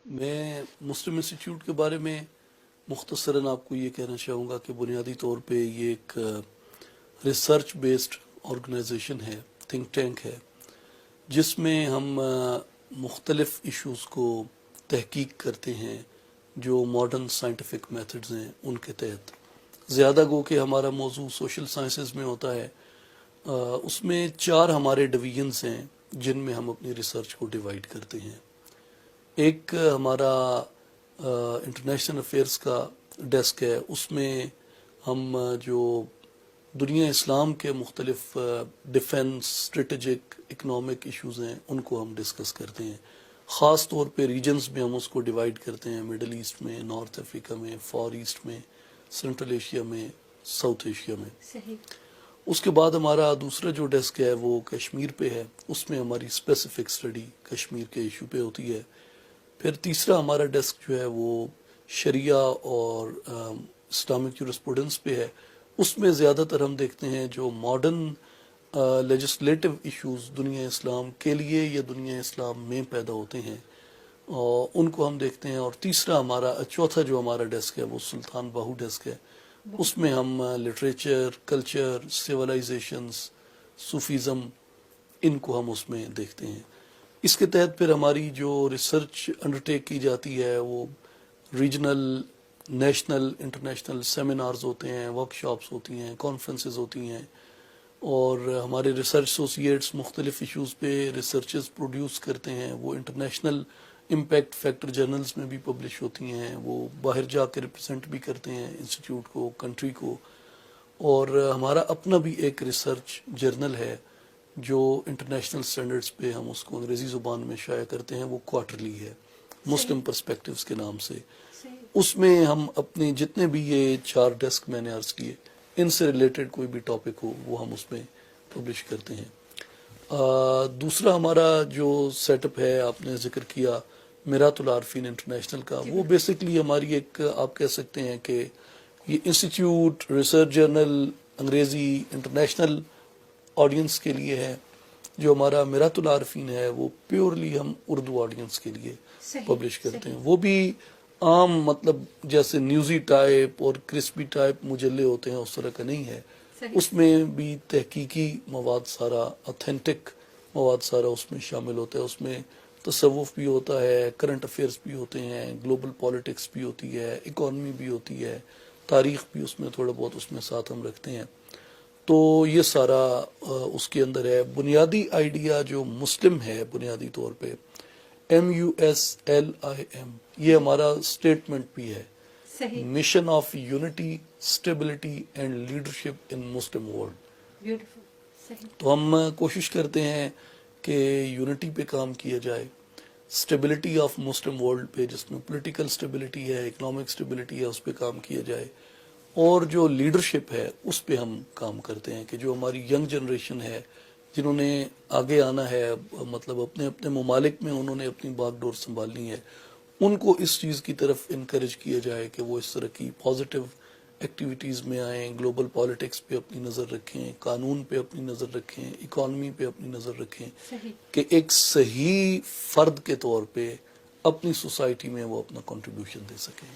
میں مسلم انسٹیٹیوٹ کے بارے میں مختصراً آپ کو یہ کہنا چاہوں گا کہ بنیادی طور پہ یہ ایک ریسرچ بیسڈ آرگنائزیشن ہے، تھنک ٹینک ہے، جس میں ہم مختلف ایشوز کو تحقیق کرتے ہیں جو ماڈرن سائنٹیفک میتھڈز ہیں ان کے تحت. زیادہ گو کہ ہمارا موضوع سوشل سائنسز میں ہوتا ہے. اس میں 4 ہمارے ڈویژنز ہیں جن میں ہم اپنی ریسرچ کو ڈیوائیڈ کرتے ہیں. ایک ہمارا انٹرنیشنل افیئرس کا ڈیسک ہے، اس میں ہم جو دنیا اسلام کے مختلف ڈیفنس، اسٹریٹجک، اکنامک ایشوز ہیں ان کو ہم ڈسکس کرتے ہیں. خاص طور پہ ریجنز میں ہم اس کو ڈیوائیڈ کرتے ہیں، مڈل ایسٹ میں، نارتھ افریقہ میں، فار ایسٹ میں، سینٹرل ایشیا میں، ساؤتھ ایشیا میں. صحیح. اس کے بعد ہمارا دوسرا جو ڈیسک ہے وہ کشمیر پہ ہے، اس میں ہماری اسپیسیفک اسٹڈی کشمیر کے ایشو پہ ہوتی ہے. پھر تیسرا ہمارا ڈیسک جو ہے وہ شریعہ اور اسلامک جورسپروڈنس پہ ہے. اس میں زیادہ تر ہم دیکھتے ہیں جو ماڈرن لیجسلیٹو ایشوز دنیا اسلام کے لیے یا دنیا اسلام میں پیدا ہوتے ہیں اور ان کو ہم دیکھتے ہیں. اور تیسرا چوتھا جو ہمارا ڈیسک ہے وہ سلطان باہو ڈیسک ہے. اس میں ہم لٹریچر، کلچر، سیولائزیشنز، صوفیزم، ان کو ہم اس میں دیکھتے ہیں. اس کے تحت پھر ہماری جو ریسرچ انڈرٹیک کی جاتی ہے وہ ریجنل، نیشنل، انٹرنیشنل سیمینارز ہوتے ہیں، ورک شاپس ہوتی ہیں، کانفرنسز ہوتی ہیں، اور ہمارے ریسرچ ایسوسیٹس مختلف ایشوز پہ ریسرچز پروڈیوس کرتے ہیں. وہ انٹرنیشنل امپیکٹ فیکٹر جرنلز میں بھی پبلش ہوتی ہیں، وہ باہر جا کے ریپرزینٹ بھی کرتے ہیں انسٹیٹیوٹ کو، کنٹری کو. اور ہمارا اپنا بھی ایک ریسرچ جرنل ہے جو انٹرنیشنل سٹینڈرڈز پہ ہم اس کو انگریزی زبان میں شائع کرتے ہیں، وہ کوارٹرلی ہے، مسلم پرسپیکٹیوز کے نام سے. اس میں ہم اپنے جتنے بھی یہ 4 ڈیسک میں نے عرض کیے ان سے ریلیٹڈ کوئی بھی ٹاپک ہو وہ ہم اس میں پبلش کرتے ہیں. دوسرا ہمارا جو سیٹ اپ ہے، آپ نے ذکر کیا میرات العارفین انٹرنیشنل کا، وہ بیسکلی ہماری ایک آپ کہہ سکتے ہیں کہ یہ انسٹیٹیوٹ ریسرچ جرنل انگریزی انٹرنیشنل آڈینس کے لیے ہے. جو ہمارا میرات العارفین ہے وہ پیورلی ہم اردو آڈینس کے لیے پبلش کرتے ہیں. وہ بھی عام مطلب جیسے نیوزی ٹائپ اور کرسپی ٹائپ مجلے ہوتے ہیں اس طرح کا نہیں ہے. اس میں بھی تحقیقی مواد سارا، اتھینٹک مواد سارا اس میں شامل ہوتا ہے. اس میں تصوف بھی ہوتا ہے، کرنٹ افیئرس بھی ہوتے ہیں، گلوبل پالیٹکس بھی ہوتی ہے، اکانومی بھی ہوتی ہے، تاریخ بھی اس میں تھوڑا بہت اس میں ساتھ ہم رکھتے ہیں. تو یہ سارا اس کے اندر ہے. بنیادی آئیڈیا جو مسلم ہے بنیادی طور پہ MUSLIM، یہ ہمارا اسٹیٹمنٹ بھی ہے، mission of unity, stability and leadership in Muslim world. تو ہم کوشش کرتے ہیں کہ یونٹی پہ کام کیا جائے، اسٹیبلٹی آف مسلم ورلڈ پہ جس میں پولیٹیکل اسٹیبلٹی ہے، اکنامک اسٹیبلٹی ہے، اس پہ کام کیا جائے. اور جو لیڈرشپ ہے اس پہ ہم کام کرتے ہیں کہ جو ہماری ینگ جنریشن ہے جنہوں نے آگے آنا ہے، مطلب اپنے اپنے ممالک میں انہوں نے اپنی باغ ڈور سنبھالنی ہے، ان کو اس چیز کی طرف انکریج کیا جائے کہ وہ اس طرح کی پازیٹیو ایکٹیویٹیز میں آئیں، گلوبل پالیٹکس پہ اپنی نظر رکھیں، قانون پہ اپنی نظر رکھیں، اکانومی پہ اپنی نظر رکھیں، کہ ایک صحیح فرد کے طور پہ اپنی سوسائٹی میں وہ اپنا کنٹریبیوشن دے سکیں.